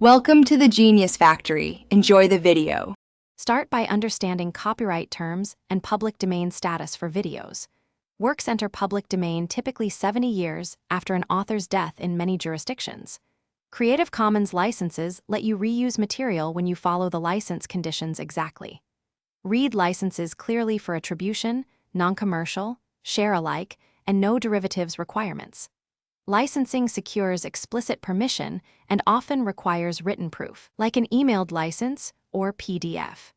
Welcome to the Genius Factory. Enjoy the video. Start by understanding copyright terms and public domain status for videos. Works enter public domain typically 70 years after an author's death in many jurisdictions. Creative Commons licenses let you reuse material when you follow the license conditions exactly. Read licenses clearly for attribution, non-commercial, share alike, and no derivatives requirements. Licensing secures explicit permission and often requires written proof, like an emailed license or PDF.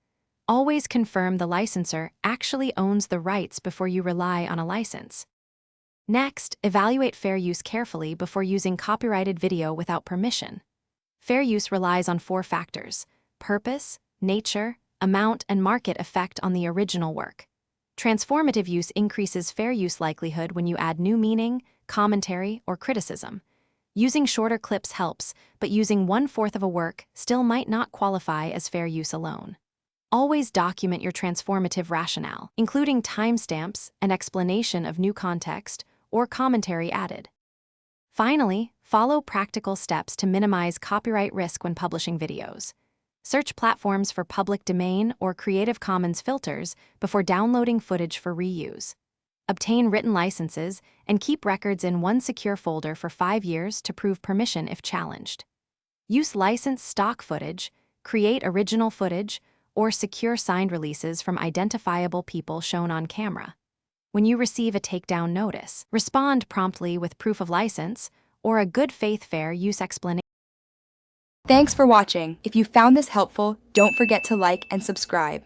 Always confirm the licensor actually owns the rights before you rely on a license. Next, evaluate fair use carefully before using copyrighted video without permission. Fair use relies on 4 factors: purpose, nature, amount, and market effect on the original work. Transformative use increases fair use likelihood when you add new meaning, commentary, or criticism. Using shorter clips helps, but using 1/4 of a work still might not qualify as fair use alone. Always document your transformative rationale, including timestamps and explanation of new context or commentary added. Finally, follow practical steps to minimize copyright risk when publishing videos. Search platforms for public domain or Creative Commons filters before downloading footage for reuse. Obtain written licenses and keep records in one secure folder for 5 years to prove permission if challenged. Use licensed stock footage, create original footage, or secure signed releases from identifiable people shown on camera. When you receive a takedown notice, respond promptly with proof of license or a good faith fair use explanation. Thanks for watching. If you found this helpful, don't forget to like and subscribe.